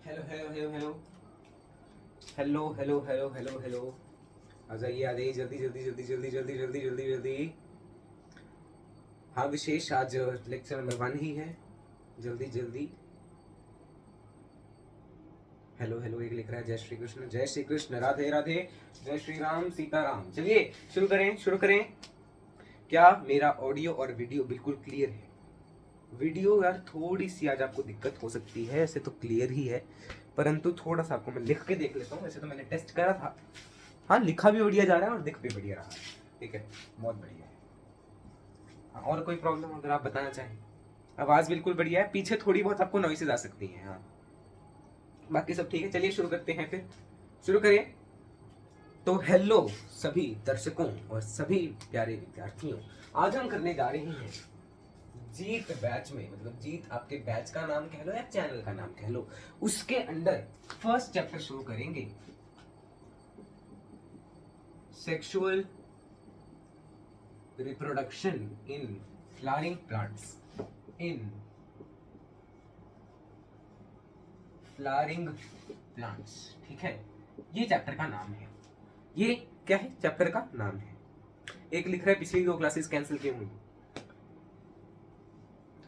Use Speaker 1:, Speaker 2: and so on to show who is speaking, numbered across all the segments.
Speaker 1: Hello hello hello hello hello hello hello hello hello. आ जाइए आ जाइए, जल्दी जल्दी जल्दी जल्दी जल्दी जल्दी जल्दी जल्दी। हाँ विशेष, आज लेक्चर नंबर 1 ही है। जल्दी जल्दी। हेलो हेलो, एक लिख रहा है जय श्री कृष्ण, राधे राधे, जय श्री राम सीताराम। चलिए शुरू करें शुरू करें। क्या मेरा ऑडियो और वीडियो बिल्कुल क्लियर है? वीडियो यार थोड़ी सी आज आपको दिक्कत हो सकती है, ऐसे तो क्लियर ही है, परंतु थोड़ा सा आपको मैं लिख के देख लेता हूँ। वैसे तो मैंने टेस्ट करा था। हाँ, लिखा भी बढ़िया जा रहा है और दिख भी बढ़िया रहा है। ठीक है, बहुत बढ़िया है। हाँ, और कोई प्रॉब्लम अगर आप बताना चाहें? आवाज़ बिल्कुल बढ़िया है, पीछे थोड़ी बहुत आपको नॉइसेज आ सकती हैं। हाँ, बाकी सब ठीक है। चलिए शुरू करते हैं फिर। शुरू करें। तो हेलो सभी दर्शकों और सभी प्यारे विद्यार्थियों, आज हम करने जा रहे हैं जीत बैच में, मतलब जीत आपके बैच का नाम कह लो या चैनल का नाम कह लो, उसके अंदर फर्स्ट चैप्टर शुरू करेंगे, sexual reproduction in flowering plants. In flowering plants, ठीक है, ये चैप्टर का नाम है। ये क्या है? चैप्टर का नाम है। एक लिख रहा है पिछली 2 क्लासेस कैंसिल क्यों हुई?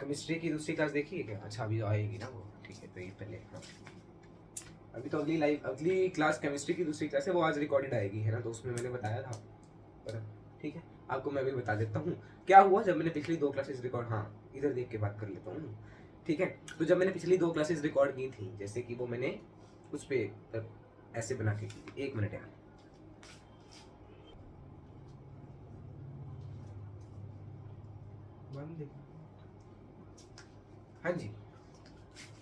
Speaker 1: केमिस्ट्री की दूसरी क्लास देखी है क्या? अच्छा, अभी तो आएगी ना वो, ठीक है। तो ये पहले, हाँ, अभी तो अगली क्लास केमिस्ट्री की दूसरी क्लास है, वो आज रिकॉर्डेड आएगी, है ना, तो उसमें मैंने बताया था। पर ठीक है, आपको मैं भी बता देता हूँ क्या हुआ जब मैंने पिछली 2 क्लासेस रिकॉर्ड, हाँ, इधर देख के बात कर लेता हूँ। ठीक है, तो जब मैंने पिछली 2 क्लासेस रिकॉर्ड की थी, जैसे कि वो मैंने उस पर ऐसे बना के की थी। 1 मिनट यार, हाँ जी।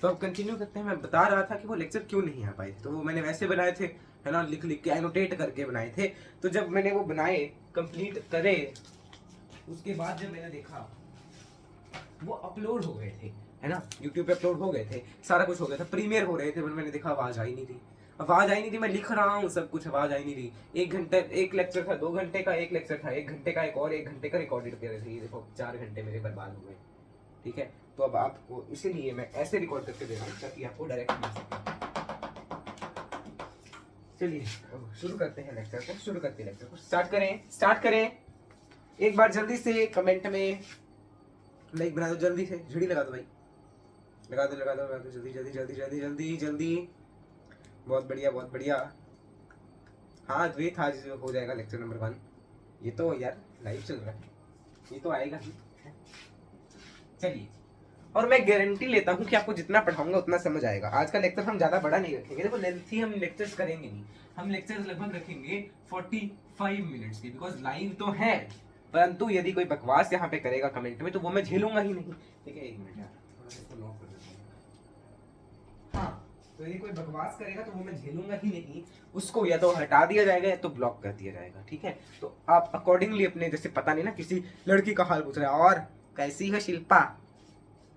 Speaker 1: तो अब कंटिन्यू करते हैं। मैं बता रहा था कि वो लेक्चर क्यों नहीं आ पाए थे, तो वो मैंने वैसे बनाए थे, है ना, लिख लिख के एनोटेट करके बनाए थे। तो जब मैंने वो बनाए, कंप्लीट करे, उसके बाद जब मैंने देखा वो अपलोड हो गए थे, है ना, यूट्यूब पे अपलोड हो गए थे, सारा कुछ हो गया था, प्रीमियर हो रहे थे, पर मैंने देखा आवाज आई नहीं थी। आवाज आई नहीं थी, मैं लिख रहा हूँ सब कुछ, आवाज आई नहीं थी। 1 घंटे एक लेक्चर था, 2 घंटे का एक लेक्चर था, 1 घंटे का एक और 1 घंटे का रिकॉर्डेड कर रहे थे। ये देखो 4 घंटे मेरे बर्बाद हो गए। ठीक है, तो अब आपको इसीलिए मैं ऐसे रिकॉर्ड करके दे रहा हूँ ताकि आपको डायरेक्ट मिल सके। चलिए अब शुरू करते हैं लेक्चर को, शुरू करते हैं लेक्चर को, स्टार्ट करें स्टार्ट करें। एक बार जल्दी से कमेंट में लाइक बना दो, जल्दी से झुड़ी लगा दो भाई, लगा दो लगा दो लगा दो, जल्दी जल्दी जल्दी जल्दी जल्दी जल्दी। बहुत बढ़िया बहुत बढ़िया। हाँ द्वित, आज हो जाएगा लेक्चर नंबर 1। ये तो यार लाइव चल रहा है, ये तो आएगा ही। चलिए, और मैं गारंटी लेता हूँ कि आपको जितना पढ़ाऊंगा उतना समझ आएगा। आज का लेक्चर हम ज्यादा बड़ा नहीं रखेंगे, देखो लेंथी हम लेक्चर्स करेंगे नहीं। हम लेक्चर्स लगभग रखेंगे 45 मिनट्स के, बिकॉज लाइव तो है, परंतु यदि कोई बकवास यहाँ पे करेगा कमेंट में तो वो मैं झेलूंगा ही नहीं। ठीक है, 1 मिनट यार, थोड़ा सा इसको लॉक कर देता हूँ। हाँ, तो यदि कोई बकवास करेगा तो वो मैं झेलूंगा ही नहीं। उसको या तो हटा दिया जाएगा या तो ब्लॉक कर दिया जाएगा। ठीक है, तो आप अकॉर्डिंगली अपने, जैसे पता नहीं ना, किसी लड़की का हाल पूछ रहा है और कैसी है शिल्पा,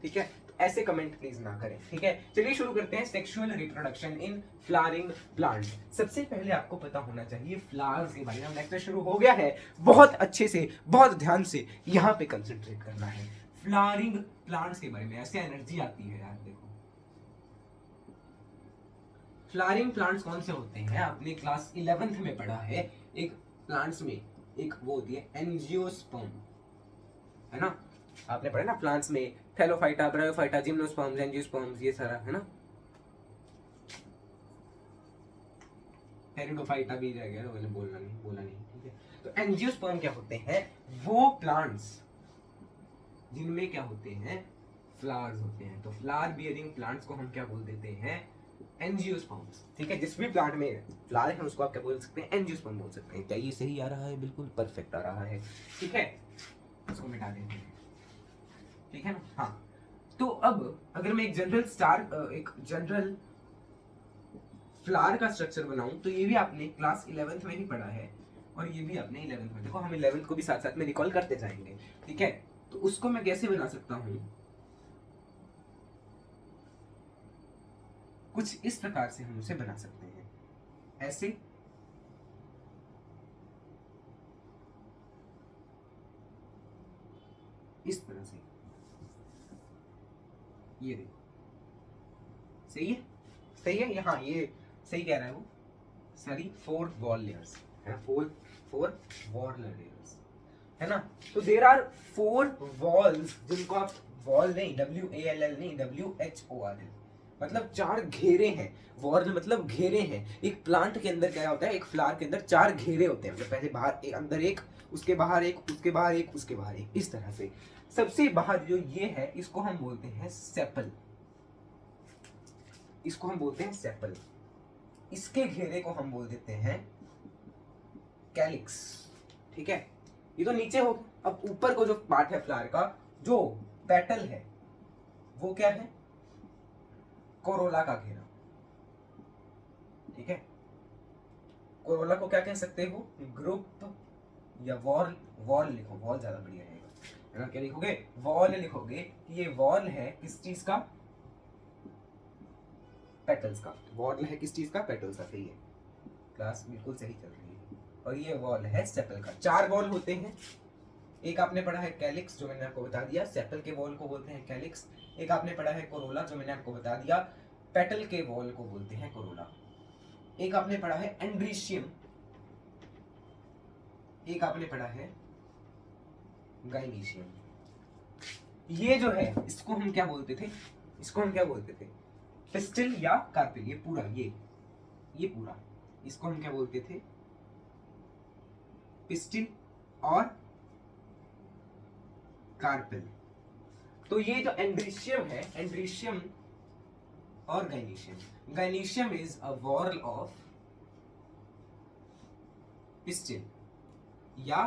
Speaker 1: ठीक है, तो ऐसे कमेंट प्लीज ना करें। ठीक है, चलिए शुरू करते हैं। Sexual reproduction in flowering plant. सबसे पहले आपको पता होना चाहिए फ्लावर्स के बारे में। लेक्चर शुरू हो गया है, बहुत अच्छे से, बहुत ध्यान से यहाँ पे कंसंट्रेट करना है। फ्लावरिंग प्लांट्स के बारे में ऐसे एनर्जी आती है यार, देखो फ्लावरिंग प्लांट्स कौन से होते हैं, आपने क्लास 11th में पढ़ा है। एक प्लांट्स में एक वो होती है एंजियोस्पर्म, है ना, आपने पढ़ा ना प्लांट्स में, थैलोफाइटा, ब्रायोफाइटा, जिम्नोस्पर्म्स, एंजियोस्पर्म्स, ये सारा, है ना। टेरिडोफाइटा भी रह गया, तो मैंने बोला नहीं। ठीक है, तो एंजियोस्पर्म क्या होते हैं? वो प्लांट्स जिनमें क्या होते हैं, फ्लावर्स होते हैं। तो फ्लावर बियरिंग प्लांट्स को हम क्या बोल देते हैं? एंजियोस्पर्म्स। ठीक है, जिस भी प्लांट में फ्लावर है उसको आप क्या बोल सकते हैं? एंजियोस्पर्म बोल सकते हैं। क्या ये सही आ रहा है? बिल्कुल परफेक्ट आ रहा है। ठीक है, इसको मिटा देते हैं। ठीक है ना, हाँ। तो अब अगर मैं एक जनरल फ्लावर का स्ट्रक्चर बनाऊं, तो ये भी आपने क्लास 11th में ही पढ़ा है, और ये भी आपने 11th में, देखो हम 11th को भी साथ साथ में रिकॉल करते जाएंगे। ठीक है, तो उसको मैं कैसे बना सकता हूं? कुछ इस प्रकार से हम उसे बना सकते हैं, ऐसे, इस तरह से। ये देखो, सही है। सही है, हाँ ये सही कह रहा है वो, सॉरी 4 वॉल लेयर्स है, 4 वॉल लेयर्स है ना। तो देर आर 4 वॉल्स, जिनको आप वॉल नहीं, WALL नहीं, WHORL, मतलब 4 घेरे हैं। वॉल मतलब घेरे हैं। एक प्लांट के अंदर क्या होता है, एक फ्लावर के अंदर 4 घेरे होते हैं, मतलब पहले बाहर एक, अंदर एक, उसके बाहर एक, उसके बाहर एक, उसके बाहर एक, इस तरह से। सबसे बाहर जो ये है, इसको हम बोलते हैं सेपल, इसको हम बोलते हैं सेपल। इसके घेरे को हम बोल देते हैं कैलिक्स, ठीक है। ये तो नीचे हो। अब ऊपर को जो पार्ट है फ्लावर का, जो पेटल है, वो क्या है, कोरोला का घेरा, ठीक है। कोरोला को क्या कह सकते हो, ग्रुप या वॉल, वॉल लिखो, वॉल ज्यादा बढ़िया रहेगा। अगर क्या लिखोगे, वॉल लिखोगे कि ये वॉल है किस चीज का, पेटल्स का। वॉल है किस चीज का, पेटल्स का, सही है, क्लास बिल्कुल सही चल रही है। और ये वॉल है सेपल का। 4 वॉल होते हैं। एक आपने पढ़ा है कैलिक्स, जो मैंने आपको बता दिया, सेपल के वॉल को बोलते हैं कैलिक्स। एक आपने पढ़ा है कोरोला, जो मैंने आपको बता दिया, पेटल के वॉल को बोलते हैं कोरोला। एक आपने पढ़ा है एंड्रीशियम, एक आपने पढ़ा है गाइनीशियम। ये जो है, इसको हम क्या बोलते थे, इसको हम क्या बोलते थे, पिस्टिल या कार्पिल। ये पूरा, ये पूरा, इसको हम क्या बोलते थे, पिस्टिल और कार्पिल। तो ये जो एंड्रीशियम है, एंड्रीशियम और gynoecium, gynoecium is a whorl of pistil या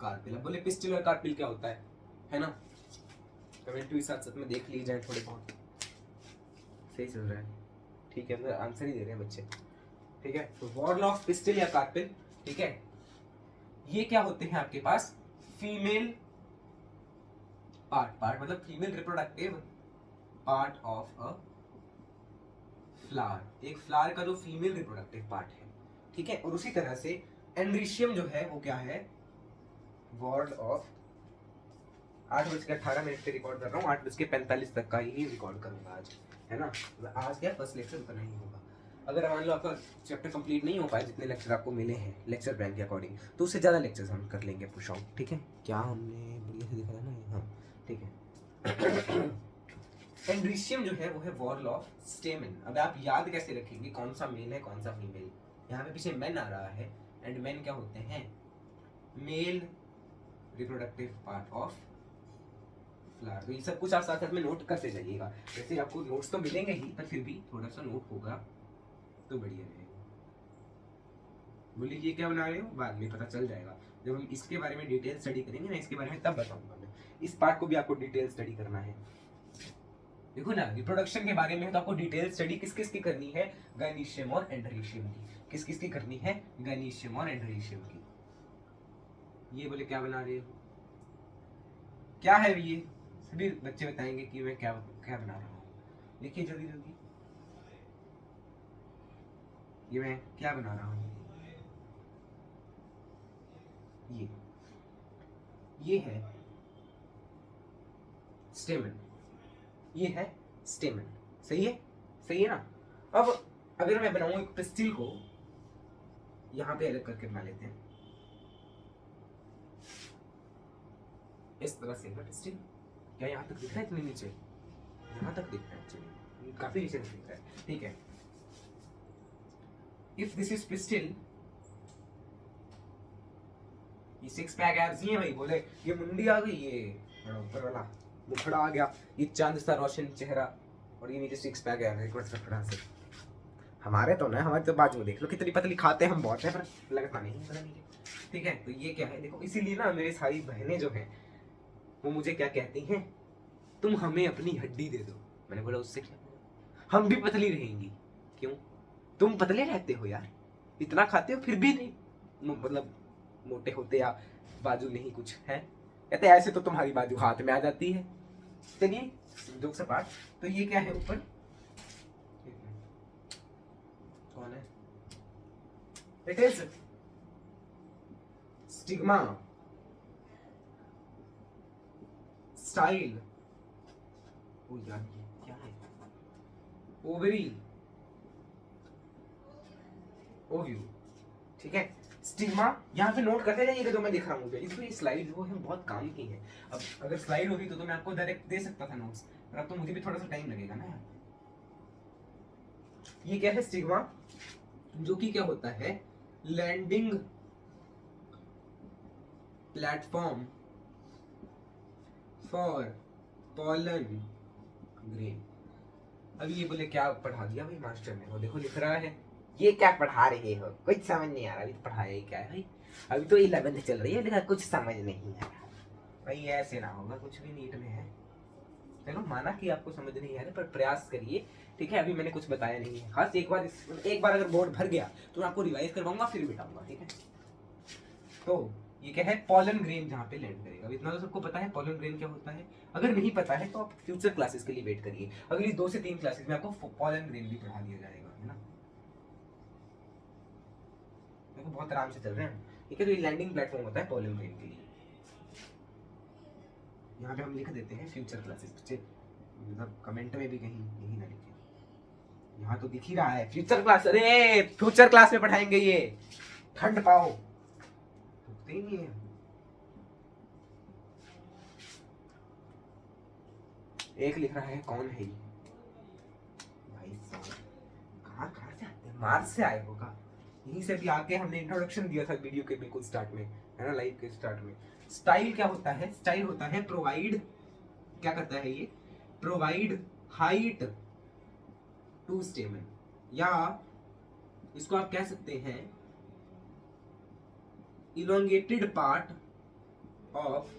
Speaker 1: कार्पिल। अब बोले पिस्टिल और कार्पिल क्या होता है ना। कमेंट भी साथ साथ में देख लीजिए, थोड़े बहुत सही चल रहा है, ठीक है, आंसर ही दे रहे हैं बच्चे, ठीक है। तो वॉर्ल ऑफ पिस्टिल या कार्पिल, ठीक है। ये क्या होते हैं आपके पास, फीमेल पार्ट मतलब female reproductive part of a flower. एक फ्लावर का जो फीमेल रिप्रोडक्टिव पार्ट है, ठीक है। और उसी तरह से एंड्रीशियम जो है वो क्या है, वॉर्ल ऑफ, 8:18 पे रिकॉर्ड कर रहा हूँ, 8:45 तक का ही रिकॉर्ड करूंगा आज, है ना। आज क्या फर्स्ट लेक्चर उतना ही होगा। अगर मान लो आपका चैप्टर कंप्लीट नहीं हो पाए, जितने लेक्चर आपको मिले हैं लेक्चर प्लान के अकॉर्डिंग, तो उससे ज़्यादा लेक्चर्स हम कर लेंगे पुश आउट, ठीक है। क्या हमने बढ़िया से दिखा था ना, हाँ ठीक है। एंड्रीशियम जो है वो है वॉर्ल ऑफ स्टेमन। अब आप याद कैसे रखेंगे कौन सा मेल है कौन सा फीमेल। यहाँ पे पीछे मेन आ रहा है, एंड मेन क्या होते हैं, male reproductive part of flower. तो ये सब कुछ आप साथ साथ में नोट करते जाइएगा। वैसे आपको नोट्स तो मिलेंगे ही, पर फिर भी थोड़ा सा नोट होगा तो बढ़िया रहेगा। बोलिए ये क्या बना रहे हो, बाद में पता चल जाएगा जब हम इसके बारे में डिटेल स्टडी करेंगे ना, इसके बारे में तब बताऊंगा मैं। इस पार्ट को भी आपको डिटेल स्टडी करना है। देखो ना, रिप्रोडक्शन के बारे में तो आपको डिटेल स्टडी किस किस की करनी है, गाइनीशियम और एंड्रीशियम की। किस किस की करनी है, गाइनीशियम और एंड्रीशियम की। ये बोले क्या बना रहे हो, क्या है ये, सभी बच्चे बताएंगे कि मैं क्या क्या बना रहा हूँ। देखिए जल्दी जल्दी, ये मैं क्या बना रहा हूँ, ये है स्टेमन, ये है स्टेमन, सही है, सही है ना। अब अगर मैं बनाऊं एक पिस्टिल को, यहां पे अलग करके बना लेते हैं, इस तरह से है पिस्टिल। क्या यहां तक दिख रहा है, इतने नीचे, यहां तक दिख रहा है, चलिए काफी नीचे दिख रहा है, ठीक है। इफ दिस इज पिस्टिल, ये 6 पैक एब्स नहीं है भाई, बोले ये मुंडी आ गई, ये ऊपर वाला मुखड़ा आ गया, ये चांद सा रोशन चेहरा, और ये नीचे 6 पैक एब्स, एक बार फटा से। हमारे तो ना, हमारे तो बाजू में देख लो कितनी पतली खाते हैं हम, बहुत है पर लगता नहीं, पता नहीं, ठीक है। तो ये क्या है, देखो इसीलिए ना मेरी सारी बहनें जो हैं वो मुझे क्या कहती हैं, तुम हमें अपनी हड्डी दे दो। मैंने बोला उससे क्या, हम भी पतली रहेंगी। क्यों, तुम पतले रहते हो यार, इतना खाते हो फिर भी नहीं मतलब मोटे होते, या बाजू नहीं कुछ है, कहते ऐसे तो तुम्हारी बाजू हाथ में आ जाती है। चलिए जोक से पार्ट, तो ये क्या है ऊपर, कौन है, इट इज स्टिग्मा, स्टाइल, ओ यार ये क्या है, ओवरी, ओव्यूल, ठीक है। स्टिग्मा यहाँ पे नोट करते जाइएगा जो मैं लिख रहा हूँ, इसमें स्लाइड वो है बहुत काम की है। अब अगर स्लाइड होती तो मैं आपको डायरेक्ट दे सकता था नोट्स, पर अब तो मुझे भी थोड़ा सा टाइम लगेगा ना यार। ये क्या है स्टिग्मा, जो कि क्या होता है, landing platform for pollen grain. अभी ये बोले क्या पढ़ा दिया भाई मास्टर ने, वो देखो लिख रहा है, ये क्या पढ़ा रहे हो, कुछ समझ नहीं आ रहा, अभी पढ़ाया ही क्या है भाई, अभी तो 11th चल रही है, लेकिन कुछ समझ नहीं आ रहा भाई, ऐसे ना होगा, कुछ भी नीट में है। चलो माना कि आपको समझ नहीं आ रहा, पर प्रयास करिए, ठीक है। अभी मैंने कुछ बताया नहीं है खास, एक बार अगर बोर्ड भर गया तो मैं आपको रिवाइज करवाऊंगा फिर बिठाऊंगा, ठीक है। तो ये क्या है, पॉलन ग्रेन जहाँ पे लैंड करेगा, अब इतना तो सबको पता है पॉलन ग्रेन क्या होता है। अगर नहीं पता है तो आप फ्यूचर क्लासेस के लिए वेट करिए, अगली 2 से 3 क्लासेस में आपको पॉलन ग्रेन भी पढ़ा दिया जाएगा, है ना। देखो बहुत आराम से चल रहे हैं, ठीक है। तो ये लैंडिंग प्लेटफॉर्म होता है पॉलन ग्रेन के लिए। यहाँ पे हम लिख देते हैं फ्यूचर क्लासेस, मतलब कमेंट में भी कहीं यही ना लिखे, यहाँ तो दिख ही रहा है फ्यूचर क्लास, अरे फ्यूचर क्लास में पढ़ाएंगे ये, ठंड पाओ, रुकते ही नहीं है। एक लिख रहा है कौन है ये भाई साहब, कहाँ से आते हैं, मार्च से आए होगा, यहीं से भी आके हमने इंट्रोडक्शन दिया था वीडियो के बिल्कुल स्टार्ट में, है ना, लाइव के स्टार्ट में। स्टाइल क्या होता है, स्टाइल होता है प्रोवाइड, क्या करता है ये, प्रोवाइड हाइट टू स्टेमन, या इसको आप कह सकते हैं elongated part of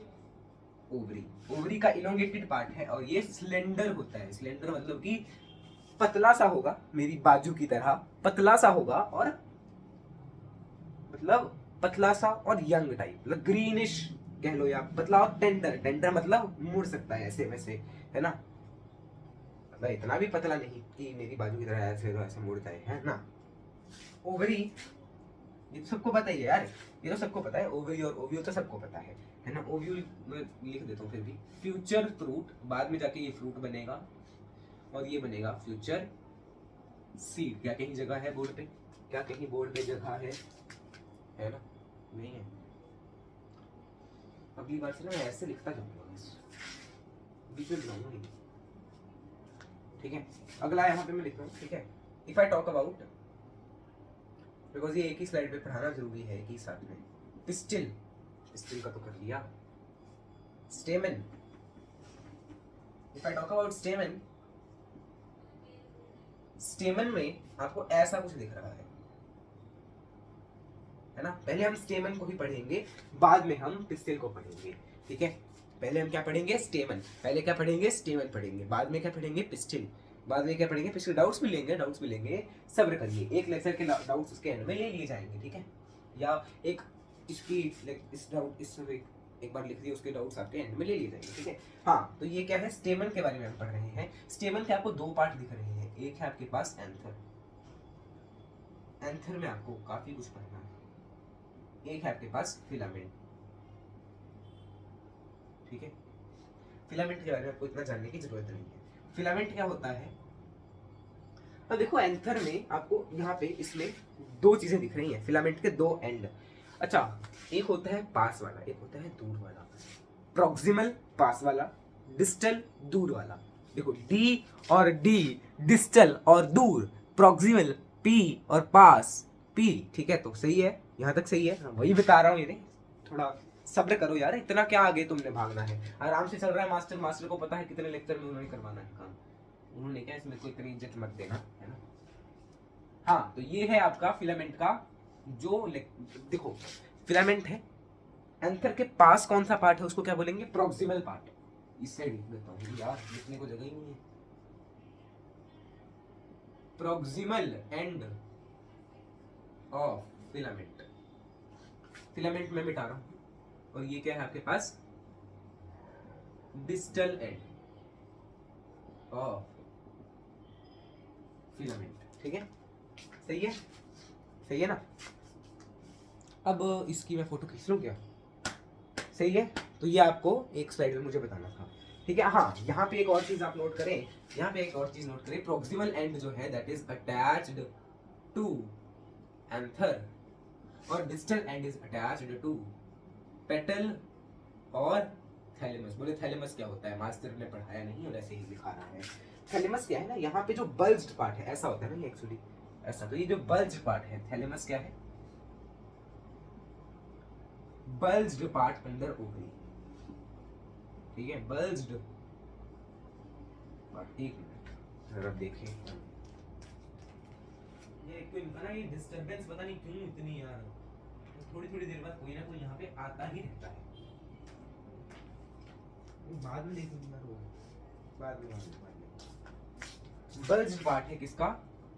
Speaker 1: ovary. Ovary का इलोंगेटेड पार्ट है और ये स्लेंडर होता है, स्लेंडर मतलब कि पतला सा होगा, मेरी बाजू की तरह पतला सा होगा, और मतलब पतला सा और यंग टाइप, मतलब ग्रीनिश कह लो, या पतला और टेंडर, टेंडर मतलब मुड़ सकता है ऐसे वैसे, है ना, मतलब इतना भी पतला नहीं कि मेरी बाजू की तरह ऐसे ऐसे मुड़ जाए, है ना। ओवरी ये तो सबको पता ही है यार, ये तो सबको पता है, ओवरी और ओव्यूल तो सबको पता है ना। ओव्यूल मैं लिख देता हूँ फिर भी, फ्यूचर फ्रूट, बाद में जाके ये फ्रूट बनेगा और ये बनेगा फ्यूचर सीड। क्या कहीं जगह है बोर्ड पे, क्या कहीं बोर्ड पे जगह है ना, नहीं है। अगली बार से ना मैं ऐसे लिखता जाऊंगा, बीच में बुलाऊंगा नहीं, ठीक है। अगला यहाँ पे मैं लिख रहा हूँ, ठीक है। If I talk about, because ये एक ही स्लाइड पे पढ़ाना जरूरी है एक ही साथ में। पिस्टिल, पिस्टिल का तो कर लिया। स्टेमन, इफ आई टॉक अबाउट स्टेमन, स्टेमन में आपको ऐसा कुछ दिख रहा है ना। पहले हम स्टेमन को ही पढ़ेंगे, बाद में हम पिस्टिल को पढ़ेंगे, ठीक है। पहले हम क्या पढ़ेंगे, स्टेमन, पहले क्या पढ़ेंगे, स्टेमन पढ़ेंगे, बाद में क्या पढ़ेंगे, पिस्टिल, बाद में क्या पढ़ेंगे, पिस्टिल। डाउट्स भी लेंगे, सब्र करिए, एक लेक्चर के डाउट्स उसके एंड में ले लिए जाएंगे, ठीक है। या एक इसकी इस डाउट इस एक बार लिख दिए, उसके डाउट्स आपके एंड में ले लिए जाएंगे, ठीक है। हाँ, तो ये क्या है, स्टेमन के बारे में हम पढ़ रहे हैं। स्टेमन के आपको 2 पार्ट दिख रहे हैं, एक है आपके पास एंथर, एंथर में आपको काफी कुछ पढ़ना है, एक है आपके पास फिलामेंट, ठीक है। फिलामेंट के बारे में आपको इतना जानने की जरूरत नहीं है। फिलामेंट क्या होता है, अब देखो एंथर में आपको यहाँ पे इसमें 2 चीजें दिख रही हैं, फिलामेंट के 2 एंड। अच्छा, एक होता है पास वाला, एक होता है दूर वाला। प्रॉक्सिमल पास वाला, डिस्टल दूर वाला। देखो डी और डी, डिस्टल और दूर, प्रॉक्सिमल पी और पास पी, ठीक है। तो सही है, यहाँ तक सही है, वही बता रहा हूँ ये, थोड़ा सब्र करो यार, इतना क्या आगे तुमने भागना है, आराम से चल रहा है। मास्टर को पता है कितने लेक्चर में उन्होंने करवाना है काम, उन्होंने क्या इसमें कोई इतनी इज्जत मत देना, है ना। हाँ, तो ये है आपका फिलामेंट का जो देखो फिलामेंट है, एंथर के पास कौन सा पार्ट है उसको क्या बोलेंगे, प्रॉक्सिमल पार्ट। इस साइड लिख देता हूँ यार, लिखने को जगह ही नहीं है। Proximal end of filament, filament में मिटा रहा हूँ, और ये क्या है आपके पास, डिस्टल एंड ऑफ फिलामेंट, ठीक है। सही है, सही है ना। अब इसकी मैं फोटो खींच लूँ क्या, सही है। तो ये आपको एक स्लाइड में मुझे बताना था, ठीक है। हाँ, यहाँ पे एक और चीज आप नोट करें, यहाँ पे एक और चीज नोट करें, प्रॉक्सिमल एंड जो है that is attached to anther और distal end is attached to petal और थैलेमस। बोले थैलेमस क्या होता है, मास्टर ने पढ़ाया नहीं और ऐसे ही दिखा रहा है। थैलेमस क्या है ना, यहाँ पे जो बल्ज्ड पार्ट है, ऐसा होता है ना ये एक्चुअली ऐसा, तो ये जो बल्ज्ड पार्ट है थैलेमस क्या है, बल्ज्ड पार्ट अंडर ओवरी, ठीक है, बल्ज्ड पार्ट। एक मिनट जरा देखें, ये कोई इनका ना ये डिस्टरबेंस पता नहीं क्यों इतनी यार, थोड़ी थोड़ी देर बाद कोई ना कोई यहाँ पे आता ही रहता है। बाद में देखेंगे यार, वो बाद में बल्ज्ड पार्ट है किसका,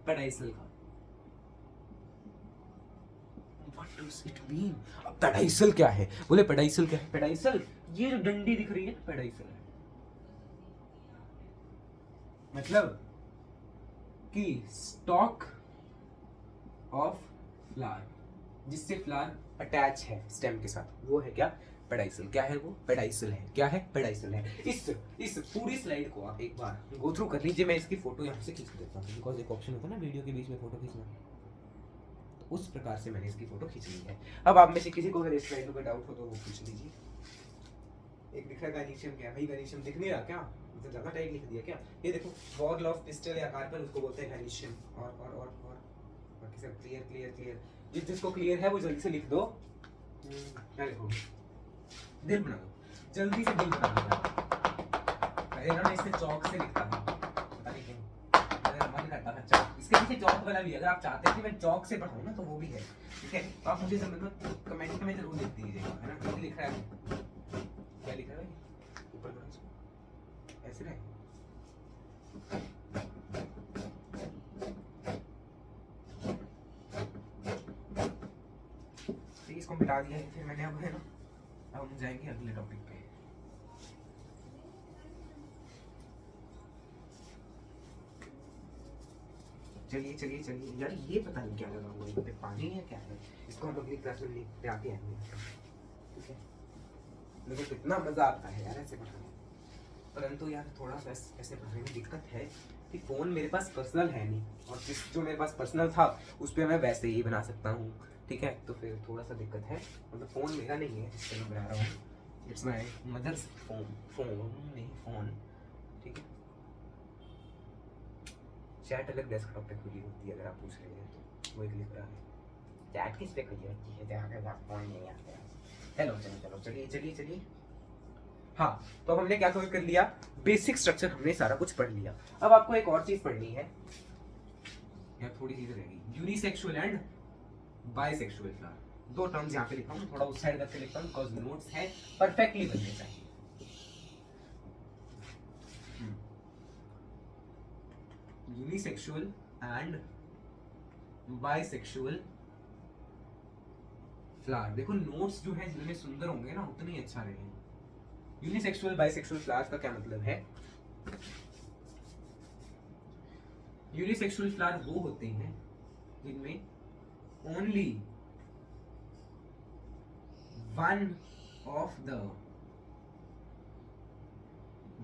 Speaker 1: पेडाइसल का। What does it mean? अब पेडाइसल क्या है, बोले पेडाइसल क्या है, पेडाइसल ये जो डंडी दिख रही है पेडाइसल है, मतलब कि स्टॉक ऑफ फ्लावर जिससे फ्लावर अटैच है स्टेम के साथ, वो है क्या, पेडाइसल। क्या है वो, पेडाइसल है। क्या है, पेडाइसल है। इस पूरी स्लाइड को आप एक बार गो थ्रू कर लीजिए। मैं इसकी फोटो यहाँ से खींच देता हूँ, बिकॉज एक ऑप्शन होता है ना वीडियो के बीच में फोटो खींचना, तो उस प्रकार से मैंने इसकी फोटो खींच ली है। अब आप में से किसी को अगर इस स्लाइड में डाउट हो तो वो पूछ लीजिए। एक दिख रहा है गनीशियम, क्या भाई गनीशियम दिख नहीं रहा क्या, मतलब ज्यादा टाइट लिख दिया क्या, ये देखो वॉर्ल ऑफ पिस्टल या कार्पल, उसको बोलते हैं गनीशियम। और बाकी सब क्लियर क्लियर क्लियर, जिसको क्लियर है वो जल्दी से लिख दो। क्या लिखोगे, दिल बना दो, जल्दी से दिल बना दो। पहले ना मैं इसे चौक से लिखता था, पता नहीं क्यों मेरा मन करता था चौक, इसके पीछे चौक वाला भी है। अगर आप चाहते हैं कि मैं चौक से पढ़ाऊँ ना तो वो भी है, ठीक है। तो आप मुझे मतलब कमेंट में जरूर लिख दीजिएगा, है ना, क्या लिख रहा है, क्या लिख रहा है भाई, ऊपर करो इसको, ऐसे रहे। इसको मिटा दिया है फिर मैंने, अब है ना, अब हम जाएंगे अगले टॉपिक पे। चलिए चलिए चलिए यार, ये पता नहीं क्या लगा हुआ है, पानी है क्या है, इसको हम अगली क्लास में लेते आते हैं, ठीक है। मुझे कितना मजा आता है यार ऐसे पढ़ाने, परंतु यार थोड़ा सा ऐसे पढ़ने में दिक्कत है कि फ़ोन मेरे पास पर्सनल है नहीं, और जो मेरे पास पर्सनल था उस पर मैं वैसे ही बना सकता हूँ, ठीक है। तो फिर थोड़ा सा दिक्कत है, मतलब फ़ोन मेरा नहीं है जिससे मैं बना रहा हूँ, इट्स माई मदर्स फ़ोन, ठीक है। चैट अलग डेस्कटॉप पे खुली होती है अगर आप पूछ रहे हैं तो, वो एक लिख रहा है चैट किस पे खुली होती है जहाँ पे फ़ोन नहीं आता है। हेलो चलो चलिए। हाँ, तो अब हमने क्या कर लिया, बेसिक स्ट्रक्चर हमने सारा कुछ पढ़ लिया। अब आपको एक और चीज पढ़नी है, या थोड़ी चीजें रहेगी, यूनिसेक्सुअल एंड बाइसेक्सुअल फ्लावर। दो टर्म्स यहाँ पे लिखा हूँ, थोड़ा उस साइड करके लिखता हूँ बिकॉज नोट्स है, परफेक्टली बनने चाहिए। Unisexual and bisexual flower. देखो नोट्स जो है जितने सुंदर होंगे ना उतने ही अच्छा रहेंगे। यूनिसेक्सुअल बाइसेक्सुअल फ्लावर्स का क्या मतलब है, यूनिसेक्सुअल फ्लावर वो होते हैं जिनमें only one of the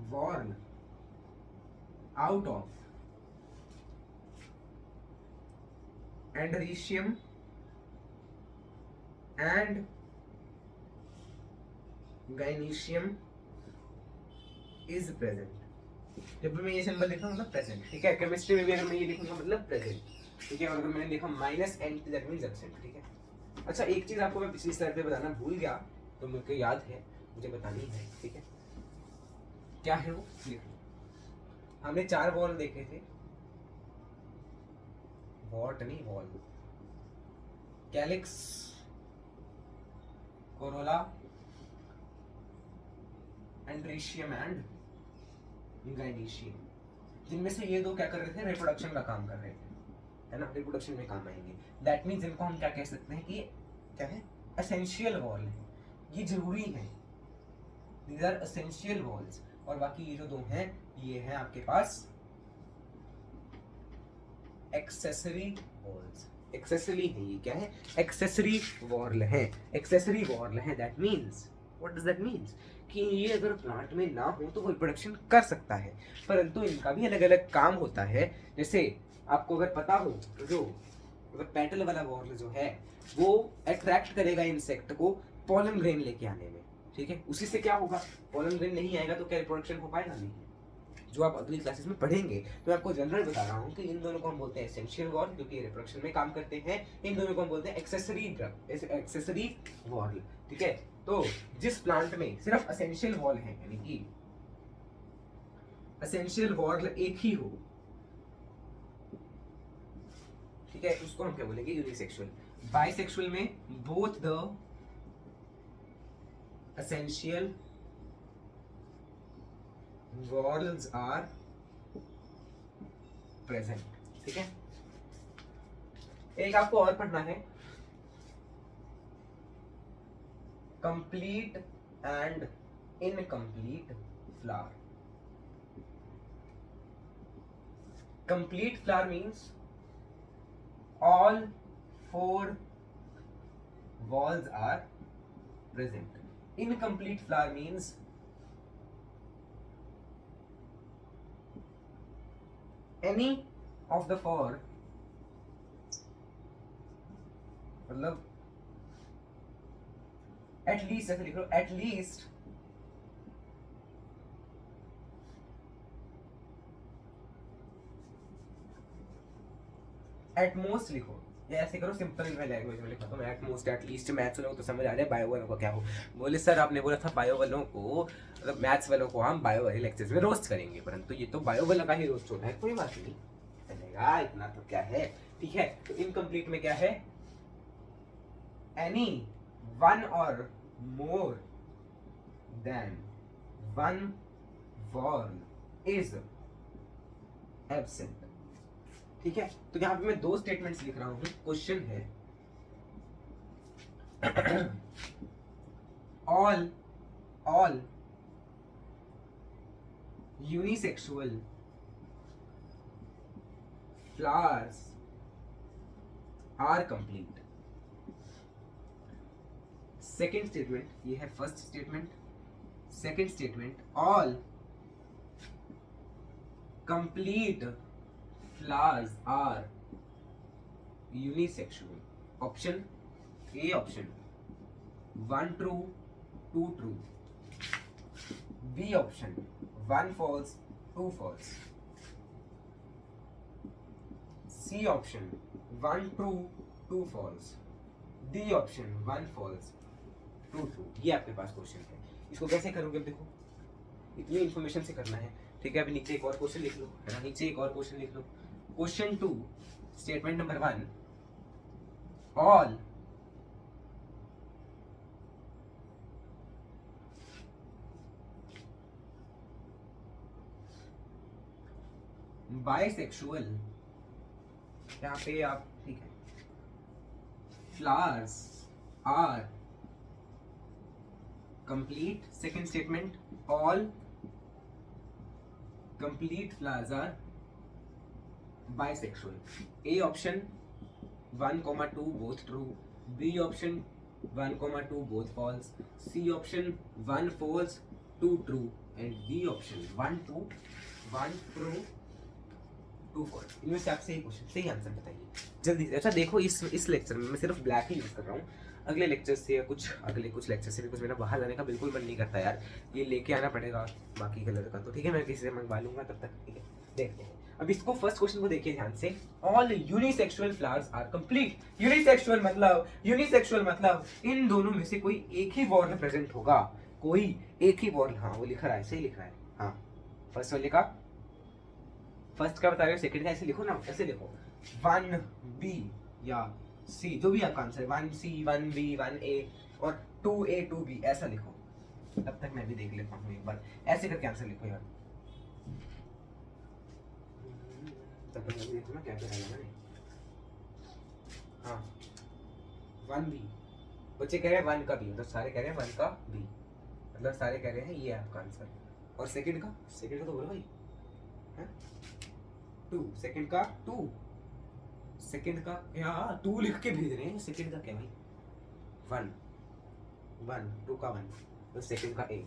Speaker 1: whorl out of androecium and gynoecium is present. जब भी मैं ये सिंबल लिखा मतलब प्रेजेंट, ठीक है। केमिस्ट्री में भी अगर मैं ये लिखूंगा मतलब प्रेजेंट, ठीक है। और अगर मैंने लिखा minus N that means absent, ठीक है। अच्छा, एक चीज आपको मैं पिछली स्लाइड पे बताना भूल गया, तो मुझे याद है, मुझे बतानी है, ठीक है। क्या है वो, हमने 4 वॉल देखे थे, वॉट नहीं whorl, calyx, corolla, androecium and gynoecium. जिनमें से ये दो क्या कर रहे थे, रिप्रोडक्शन का काम कर रहे थे, है ना, रिप्रोडक्शन में काम आएंगे। दैट मीन्स इनको हम क्या कह सकते हैं कि क्या है, एसेंशियल वॉल है, ये जरूरी है, दीज आर एसेंशियल वॉल्स। और बाकी ये जो दो हैं ये हैं आपके पास एक्सेसरी वॉल्स। एक्सेसरी है, ये क्या है, एक्सेसरी वॉर्ल है, एक्सेसरी वॉर्ल है। That means, what does that means, कि ये अगर प्लांट में ना हो तो वो रिप्रोडक्शन कर सकता है, परंतु इनका भी अलग अलग काम होता है। जैसे आपको अगर पता हो तो जो मतलब पेटल वाला वॉर्ल जो है वो अट्रैक्ट करेगा इंसेक्ट को पॉलन ग्रेन लेके आने में, ठीक है। उसी से क्या होगा, पॉलन ग्रेन नहीं आएगा तो क्या रिप्रोडक्शन हो पाएगा, नहीं। जो आप अगली क्लासेस में पढ़ेंगे, तो मैं आपको जनरल बता रहा हूँ कि इन दोनों को हम बोलते हैं एसेंशियल वॉर्ल क्योंकि ये रिप्रोडक्शन में काम करते हैं, इन दोनों को हम बोलते हैं एक्सेसरी वॉर्ल, ठीक है। तो जिस प्लांट में सिर्फ एसेंशियल वॉर्ल है, यानी कि एसेंशियल वॉर्ल एक ही हो, ठीक है, उसको हम क्या बोलेंगे, यूनिसेक्सुअल। बाइसेक्सुअल में both the essential whorls are present, ठीक है। एक आपको और पढ़ना है, complete and incomplete flower. Complete flower means all 4 whorls are present. Incomplete flower means any of the 4, मतलब at least ऐसे लिख लो, at least at most लिखो, या ऐसे करो, सिंपल में लैंग्वेज में लिखा तो at most at least. Maths वालों को तो समझ आ रहा है, बायो वालों को क्या हो। बोले सर आपने बोला था बायो वालों को, मतलब मैथ्स वालों को हम बायो वाले लेक्चर्स में रोस्ट करेंगे, परंतु ये तो बायो वाला का ही रोस्ट होता है, कोई बात नहीं चलेगा, इतना तो क्या है, ठीक है। तो इनकम्प्लीट में क्या है, एनी वन और more than one whorl is absent, ठीक है। तो यहां पे मैं 2 स्टेटमेंट्स लिख रहा हूं। क्वेश्चन है all unisexual flowers are complete. Second statement, ये है first statement. Second statement, all complete flowers are unisexual. Option A option 1 true 2 true. B option 1 false 2 false. C option 1 true 2 false. D option 1 false 2 true. ये आपके पास question है, इसको कैसे करोगे अब देखो, इतनी इंफॉर्मेशन से करना है, ठीक है। अभी नीचे एक और क्वेश्चन लिख लो, है ना, नीचे एक और क्वेश्चन लिख लो। Question 2 statement number 1, all bisexual, यहाँ पे आप, ठीक है, flowers are complete. Second statement, all complete flowers are bisexual. A option 1, 2 both true. B option 1, 2 both false. C option 1 false 2 true. And D option 1 true 2 false. इनमें से आप सही question, सही आंसर बताइए जल्दी से। अच्छा देखो, इस लेक्चर में मैं सिर्फ ब्लैक ही यूज कर रहा हूँ, अगले लेक्चर से या कुछ लेक्चर से भी कुछ मेरा बाहर जाने का बिल्कुल मन नहीं करता यार, ये लेके आना पड़ेगा बाकी कलर का, तो ठीक है मैं किसी से मंगवा लूंगा तब तक, ठीक है। देखते हैं अब इसको, फर्स्ट क्वेश्चन को देखिए ध्यान से। All unisexual flowers are complete. Unisexual मतलब इन दोनों में से कोई एक ही वॉर्ल प्रेजेंट होगा, कोई एक ही वॉर्ल, हाँ वो लिख रहा है, सही लिख रहा है, हाँ फर्स्ट वाले का, फर्स्ट का बता रहे हो, सेकंड का ऐसे लिखो ना, ऐसे लिखो 1B या C, जो भी आपका आंसर है, 1C 1B 1A और 2A 2B, ऐसा लिखो। तब तक मैं भी देख लेता हूँ एक बार, ऐसे करके आंसर लिखो यार, तब तक मैं भी देखो ना क्या क्या डाला मैंने। हाँ 1B, बच्चे कह रहे हैं 1 का B, मतलब सारे कह रहे हैं 1 का B, मतलब सारे कह रहे हैं ये आपका आंसर। और सेकंड का तो बोलो भाई, 2, सेकंड का 2, सेकंड का क्या 2 लिख के भेज रहे हैं, सेकंड का क्या भाई 1 2 का 1, तो सेकंड का A।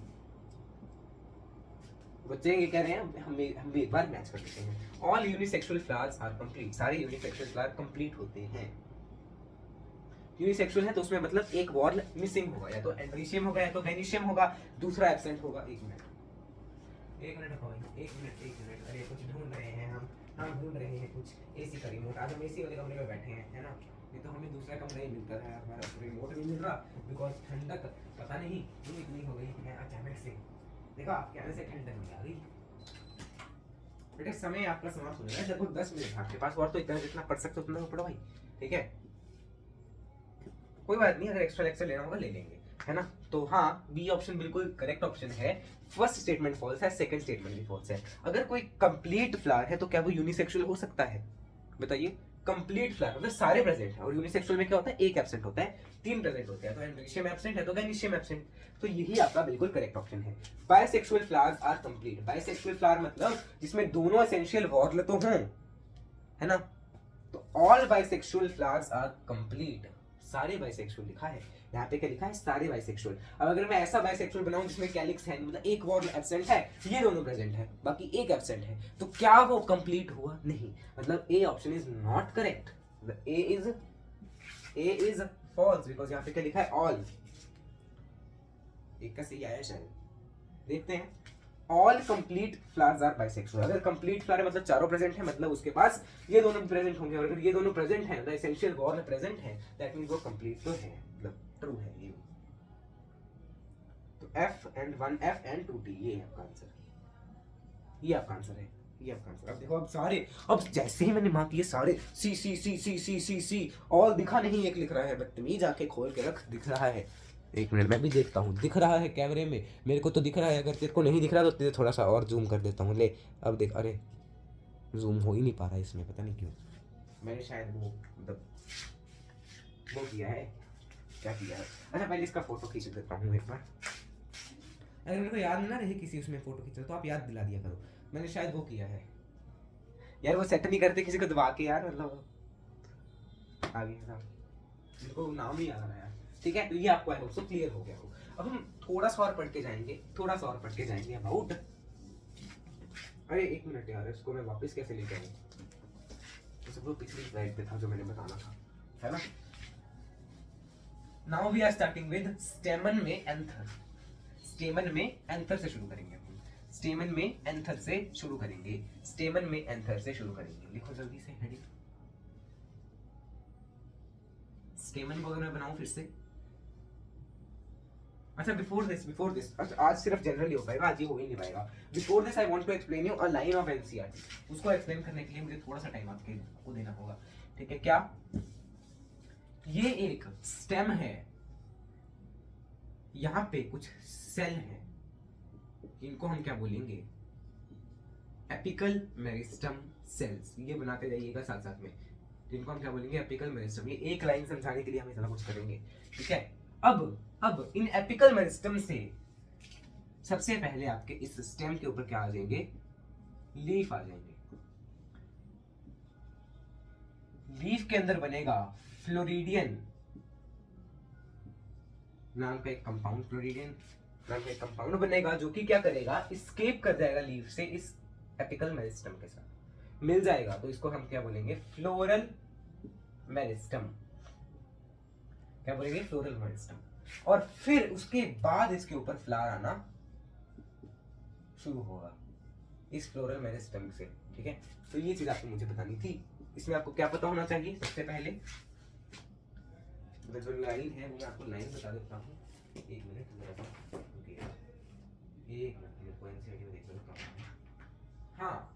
Speaker 1: बच्चे ये कह रहे हैं, हम भी एक बार मैच कर लेते हैं। All unisexual flowers are complete, सारे यूनिसेक्सुअल फ्लावर कंप्लीट होते हैं। यूनिसेक्सुअल है तो उसमें मतलब एक वॉर्ल मिसिंग होगा, या तो एंड्रीशियम होगा या तो गैनीशियम होगा, दूसरा एब्सेंट होगा। एक मिनट एक मिनट, अरे कुछ ढूंढ रहे हैं हम ढूंढ रहे हैं कुछ एसी का रिमोट। आज हम एसी वाले कमरे में बैठे हैं, है ना, नहीं तो हमें दूसरा कमरा ही मिलता है, हमारा रिमोट नहीं मिल रहा, बिकॉज ठंडक पता नहीं क्यों इतनी हो गई है अचानक से। देखा आपके आने से ठंडक नहीं आ गई। बेटा समय आपका समाप्त हो रहा है, लगभग 10 मिनट आपके पास, और तो इतना जितना पढ़ सकते हो उतना पढ़ो भाई, ठीक है, कोई बात नहीं, अगर एक्स्ट्रा लेक्चर लेना होगा ले लेंगे, है ना। तो हाँ, बी ऑप्शन बिल्कुल करेक्ट ऑप्शन है। फर्स्ट स्टेटमेंट फॉल्स है, सेकंड स्टेटमेंट भी फॉल्स है। अगर कोई कंप्लीट फ्लावर है तो क्या वो यूनिसेक्सुअल हो सकता है, बताइए। कंप्लीट फ्लावर मतलब सारे प्रेजेंट है, और यूनिसेक्सुअल में क्या होता है, एक एब्सेंट होता है, 3 प्रेजेंट होते हैं, तो एंड्रीशियम एब्सेंट है तो गैनीशियम एब्सेंट, तो यही आपका बिल्कुल करेक्ट ऑप्शन है। Bisexual flowers are complete, bisexual flower मतलब जिसमें दोनों एसेंशियल वॉर्ल तो हों, है ना, तो all bisexual flowers are complete, सारे बाइसेक्सुअल लिखा है यहाँ पे, क्या लिखा है, सारे बाइसेक्सुअल। अब अगर मैं ऐसा बाइसेक्सुअल बनाऊं जिसमें कैलिक्स है, मतलब एक वॉर्ल एब्सेंट है, ये दोनों प्रेजेंट है, बाकी एक एब्सेंट है, तो क्या वो कंप्लीट हुआ, नहीं, मतलब A option is not correct, A is false, because यहाँ पे क्या लिखा है, ऑल, एक का सही आया शायद, देखते हैं। All complete flowers are bisexual, अगर कंप्लीट फ्लावर मतलब चारों प्रेजेंट है, मतलब उसके पास ये दोनों भी प्रेजेंट होंगे, और अगर ये दोनों प्रेजेंट हैं, द एसेंशियल वॉर्ल प्रेजेंट है, दैट मींस वो कंप्लीट तो है, मतलब ट्रू है ये। तो F and 1F and 2T, ये आपका आंसर, ये आपका आंसर है, ये आपका आंसर। अब देखो, अब सारे, अब जैसे ही मैंने मार्क किए सारे सी सी सी सी सी सी सी, ऑल दिखा नहीं, एक लिख रहा है, बदतमीज, आके खोल के रख, दिख रहा है, एक मिनट मैं भी देखता हूँ, दिख रहा है कैमरे में, मेरे को तो दिख रहा है, अगर तेरे को नहीं दिख रहा तो तेरे थोड़ा सा और जूम कर देता हूँ, ले अब देख, अरे जूम हो ही नहीं पा रहा है इसमें, पता नहीं क्यों, मैंने शायद वो मतलब वो किया है, क्या किया है। अच्छा पहले इसका फोटो खींच देता हूँ एक बार, अगर मेरे को याद ना रहे किसी उसमें फोटो खींचा तो आप याद दिला दिया करो, मैंने शायद वो किया है यार, वो सेट नहीं करते किसी को दबा के यार, मतलब आ गया था, मेरे को नाम ही याद आ रहा है, ठीक है। तो ये आपको आई होप सो क्लियर हो गया हो। अब हम थोड़ा सा और पढ़ के जाएंगे, थोड़ा सा और पढ़ के जाएंगे अबाउट, अरे एक मिनट यार, इसको मैं वापस कैसे लेके आऊँ, तो सब वो पिछली स्लाइड पे था जो मैंने बताना था, है ना। Now we are starting with stamen में एंथर, स्टेमन में एंथर से शुरू करेंगे हम, स्टेमन में एंथर से शुरू करेंगे, स्टेमन में एंथर से शुरू करेंगे, लिखो जल्दी से हेडिंग। स्टेमन को अगर मैं बनाऊं फिर से, अच्छा बिफोर दिस, अच्छा आज सिर्फ जनरली हो पाएगा, आज ये हो ही नहीं पाएगा। Before this I want to explain you a line of NCERT, उसको एक्सप्लेन करने के लिए मुझे थोड़ा सा टाइम आपको देना होगा, ठीक है। क्या ये एक स्टेम है, यहाँ पे कुछ सेल है, इनको हम क्या बोलेंगे, एपिकल मेरिस्टम सेल्स, ये बनाते जाइएगा साथ साथ में, जिनको हम क्या बोलेंगे, एपिकल मेरिस्टम। ये एक लाइन समझाने के लिए हम इतना कुछ करेंगे, ठीक है। अब इन एपिकल मेरिस्टम से सबसे पहले आपके इस स्टेम के ऊपर क्या आ जाएंगे, लीफ आ जाएंगे, लीफ के अंदर बनेगा फ्लोरिडियन नाम का एक कंपाउंड, फ्लोरिडियन नाम का एक कंपाउंड बनेगा, जो कि क्या करेगा, स्केप कर जाएगा लीफ से, इस एपिकल मेरिस्टम के साथ मिल जाएगा, तो इसको हम क्या बोलेंगे, फ्लोरल मेरिस्टम, क्या बोलेंगे, फ्लोरल मेरिस्टम। और फिर उसके बाद इसके ऊपर फ्लावर आना शुरू होगा इस फ्लोरल मेरिस्टम से, ठीक है। तो ये चीज आपको मुझे बतानी थी, इसमें आपको क्या पता होना चाहिए, सबसे पहले जो लाइन है वो मैं आपको लाइन बता देता हूँ, एक मिनट देख लेता हूँ, हाँ,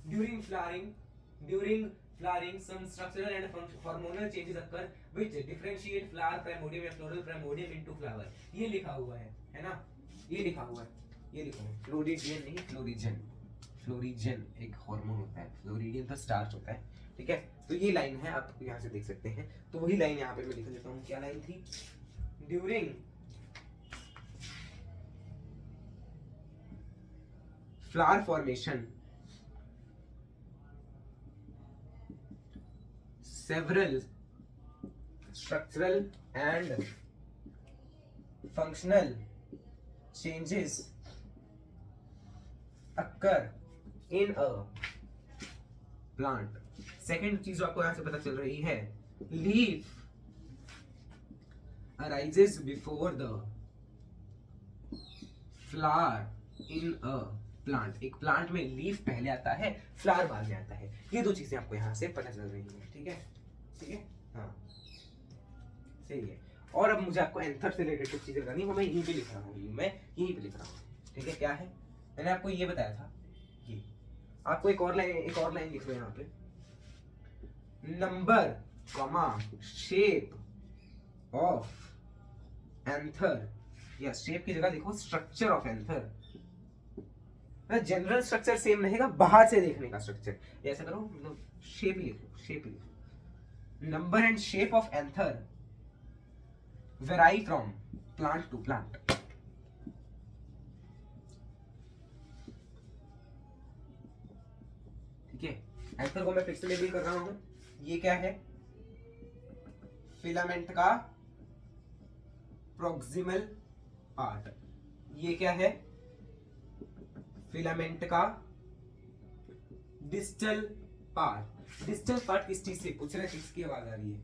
Speaker 1: during flowering some structural and hormonal changes occur which differentiate flower primordium या floral primordium into flower, ये लिखा हुआ है ना, ये लिखा हुआ है, ये लिखो फ्लोरिडियन नहीं फ्लोरिजन, फ्लोरिजन एक हार्मोन होता है, फ्लोरिडियन तो स्टार्च होता है, ठीक है। तो ये लाइन है, आप यहाँ से देख सकते हैं, तो वही लाइन यहाँ पे मैं लिख देता हूँ, क्या लाइन थी, during flower formation several structural and functional changes occur in a plant. Second चीज जो आपको यहां से पता चल रही है, leaf arises before the flower in a plant. एक प्लांट में लीफ पहले आता है, फ्लावर बाद में आता है. ये दो चीजें आपको यहाँ से पता चल रही है. ठीक है, ठीक है, हाँ सही है. और अब मुझे आपको एंथर से रिलेटेड कुछ चीजें बतानी है, वो मैं यहीं पे लिख रहा हूँ, मैं यहीं पे लिख रहा हूँ. ठीक है, क्या है, मैंने आपको ये बताया था. ये आपको एक और लाइन लिख लो यहाँ पे. Number comma shape of anther, या शेप की जगह देखो structure of anther. General structure same रहेगा, बाहर से देखने का स्ट्रक्चर. ऐसा करो, शेप ही लिखो, शेप ही लिखो. Number and shape of anther vary from plant to plant. ठीक है, एंथर को मैं फिर से लेबल कर रहा हूं. ये क्या है, फिलामेंट का प्रोक्सिमल पार्ट. ये क्या है, फिलामेंट का डिस्टल पार्ट. डिस्टल पार्ट किस चीज से पूछ रहे हैं, किसकी आवाज आ रही है.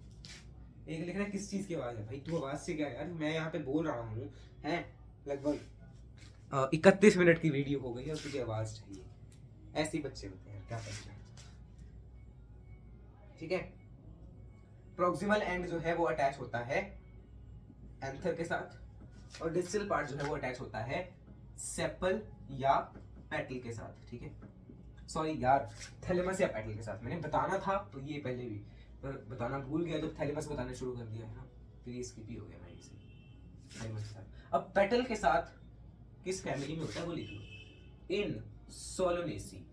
Speaker 1: एक लिख रहा है किस चीज की आवाज है. भाई तू आवाज से क्या यार, मैं यहाँ पे बोल रहा हूँ हैं, लगभग 31 मिनट की वीडियो हो गई है और तुझे आवाज चाहिए. ऐसे ही बच्चे होते हैं, क्या करते हैं. ठीक है, प्रोक्सिमल एंड जो है वो अटैच होता है एंथर के साथ, और डिस्टल पार्ट जो है वो अटैच होता है सेपल या पेटल के साथ. ठीक है, सॉरी यार, थैलेमस या पेटल के साथ. मैंने बताना था तो ये पहले भी, पर बताना भूल गया तो थैलेमस बताना शुरू कर दिया है ना, फिर ये स्किप ही हो गया मेरे से. थैलेमस के साथ. अब पेटल के साथ किस फैमिली में होता है वो लिख लो, इन सोलोनेसी.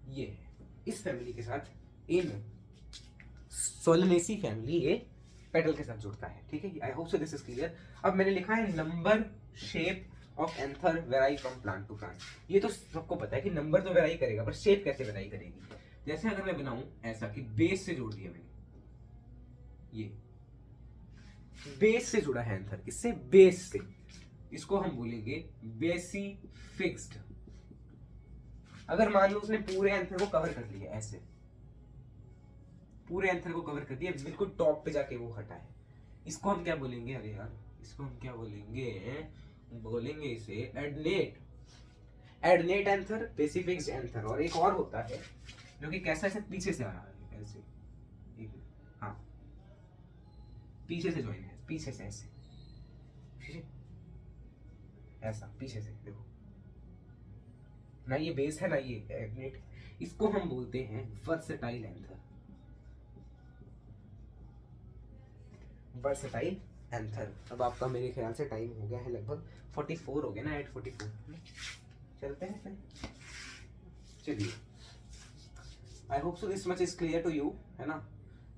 Speaker 1: ये है इस फैमिली के साथ, इन सोलोनेसी फैमिली ये पेटल के साथ जुड़ता है. ठीक है, I hope so this is clear. अब मैंने लिखा है number shape of anther vary from plant to plant. ये तो सबको पता है कि नंबर तो वेराई करेगा, पर शेप कैसे वेराई करेगी. जैसे अगर मैं बनाऊं ऐसा कि बेस से जोड़ दिया मैंने, ये बेस से जुड़ा है एंथर, इससे बेस से, इसको हम बोलेंगे बेसी फिक्स्ड. अगर मान लो उसने पूरे एंथर को कवर कर लिया, ऐसे पूरे एंथर को कवर कर दिया, बिल्कुल टॉप पे जाके वो हटा है, इसको हम क्या बोलेंगे, अरे यार इसको हम क्या बोलेंगे, बोलेंगे इसे एडनेट. एडनेट एंथर, बेसी फिक्स्ड एंथर. और एक और होता है जो कि कैसा ऐसे पीछे से आ रहा है, ऐसे, हाँ पीछे से ज्वाइन है, पीछे से ऐसे, ऐसा पीछे से देखो ना, ये बेस है ना ये एडनेट. इसको हम बोलते हैं वर्सेटाइल एंथर. Versatile anther. अब आपका मेरे ख्याल से टाइम हो गया है, लगभग 44 हो गया ना, 8:44. चलते हैं फिर, चलिए. I hope so this much is clear to you, है ना.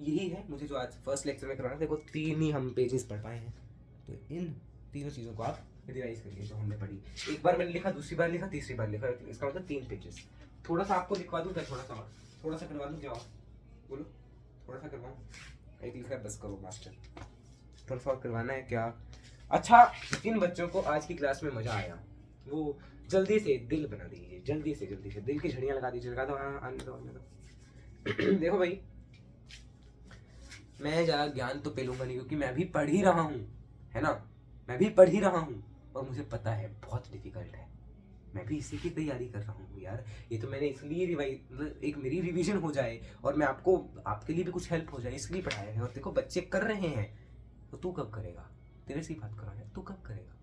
Speaker 1: यही है मुझे जो आज फर्स्ट लेक्चर में करवाना. देखो 3 ही हम पेजेस पढ़ पाए हैं, तो इन तीनों चीज़ों को आप रिवाइज करिए जो हमने पढ़ी. एक बार मैंने लिखा, दूसरी बार लिखा, तीसरी बार लिखा, इसका मतलब 3 पेजेस. थोड़ा सा आपको लिखवा दूँ क्या, थोड़ा सा और, थोड़ा सा करवा दूँ क्या, बोलो थोड़ा सा करवाऊँ. एक लिखा है बस करो मास्टर, थोड़ा सा और करवाना है क्या. अच्छा, जिन बच्चों को आज की क्लास में मजा आया वो जल्दी से दिल बना दीजिए, जल्दी से दिल की झड़ियाँ लगा दीजिए. लगा दो, हाँ आने दो, आने दो. देखो भाई, मैं ज़्यादा ज्ञान तो पेलूंगा नहीं, क्योंकि मैं भी पढ़ ही रहा हूँ, है ना. मैं भी पढ़ ही रहा हूँ और मुझे पता है बहुत डिफिकल्ट है. मैं भी इसी की तैयारी कर रहा हूँ यार. ये तो मैंने इसलिए रिवाइज, मतलब एक मेरी रिवीजन हो जाए और मैं आपको, आपके लिए भी कुछ हेल्प हो जाए, इसलिए पढ़ाया है. और देखो बच्चे कर रहे हैं, तो तू कब करेगा. तेरे से ही बात करो यार, तू कब करेगा.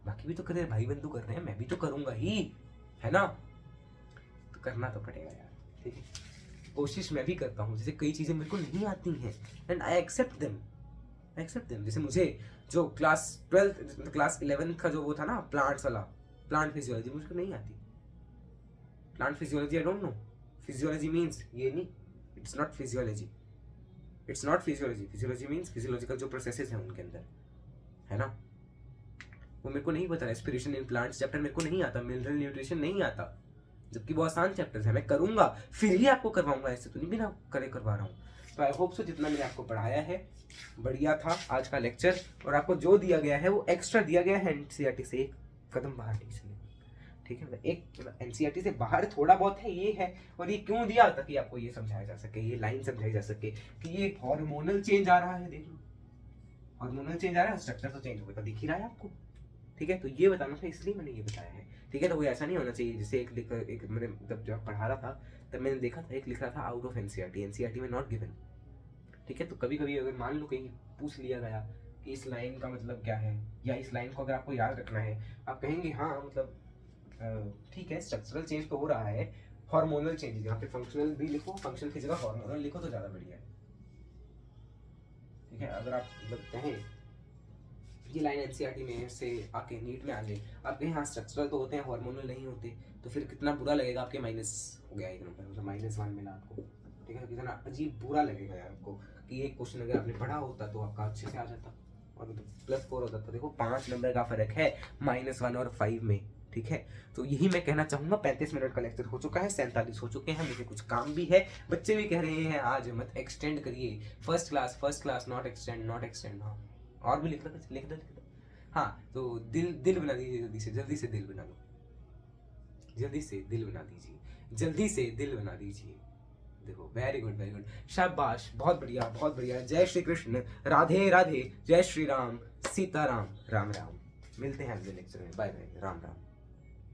Speaker 1: बाकी भी तो करे, भाई बंधु कर रहे हैं, मैं भी तो करूँगा ही, है ना. तो करना तो पड़ेगा यार. ठीक है, कोशिश मैं भी करता हूँ. जैसे कई चीज़ें मेरे को नहीं आती हैं एंड आई एक्सेप्ट देम. जैसे मुझे जो क्लास 12 क्लास 11 का जो वो था ना, प्लांट्स वाला, प्लांट फिजियोलॉजी, मुझको नहीं आती. Plant physiology I don't know. Physiology means ये नहीं, it's not physiology. Physiology means physiological जो प्रोसेसेस हैं उनके अंदर, है ना. वो मेरे को नहीं पता. रेस्पिरेशन इन प्लांट्स चैप्टर मेरे को नहीं आता, मिनरल न्यूट्रिशन नहीं आता, जबकि वो आसान चैप्टर्स है. मैं करूँगा, फिर ही आपको करवाऊंगा, ऐसे तो नहीं बिना करे करवा रहा हूँ. तो आई होप सो जितना मैंने आपको पढ़ाया है बढ़िया था आज का लेक्चर. और आपको जो दिया गया है वो एक्स्ट्रा दिया गया है एनसीईआरटी से, एक कदम बाहर नहीं चले. ठीक है, एक एनसीईआरटी से बाहर थोड़ा बहुत है ये है, और ये क्यों दिया ताकि आपको ये समझाया जा सके, ये लाइन समझाई जा सके कि ये हार्मोनल चेंज आ रहा है, देख लो हार्मोनल चेंज आ रहा है, स्ट्रक्चर तो चेंज होगा, दिख ही रहा है आपको, ठीक है। तो ये बताना था, इसलिए मैंने ये बताया है, ठीक है। तो वो ऐसा नहीं होना चाहिए जैसे एक मैंने जब पढ़ा रहा था तब मैंने देखा था एक लिख रहा था आउट ऑफ एनसीईआरटी, एनसीईआरटी में नॉट गिवन, ठीक है। तो कभी कभी अगर मान लो कहीं पूछ लिया गया कि इस लाइन का मतलब क्या है, या इस लाइन को अगर आपको याद रखना है, आप कहेंगे हाँ मतलब ठीक है स्ट्रक्चरल चेंज तो हो रहा है, हार्मोनल चेंज, यहाँ पे फंक्शनल भी लिखो, फंक्शनल की जगह हार्मोनल लिखो तो ज़्यादा बढ़िया है, ठीक है। अगर आप मतलब कहें ये लाइन एनसीईआरटी में से आके नीट में आ जाए, आप कहें हाँ स्ट्रक्चरल तो होते हैं हार्मोनल नहीं होते, तो फिर कितना बुरा लगेगा, आपके माइनस हो गया एक नंबर, मतलब -1 मिला आपको, ठीक है। कितना अजीब बुरा लगेगा यार आपको कि एक क्वेश्चन अगर आपने पढ़ा होता तो आपका अच्छे से आ जाता, और मतलब +4 होता। तो देखो 5 नंबर का फर्क है -1 और 5 में, ठीक है। तो यही मैं कहना चाहूँगा। 35 मिनट का लेक्चर हो चुका है, 47 हो चुके हैं, मुझे कुछ काम भी है, बच्चे भी कह रहे हैं आज मत एक्सटेंड करिए, फर्स्ट क्लास नॉट एक्सटेंड, हाँ और भी लिख दो हाँ। तो दिल बना दीजिए, जल्दी से दिल बना लो, जल्दी से दिल बना दीजिए, देखो वेरी गुड शाबाश, बहुत बढ़िया। जय श्री कृष्ण, राधे राधे, जय श्री राम, सीताराम, राम राम। मिलते हैं अगले लेक्चर में, बाय बाय, राम राम।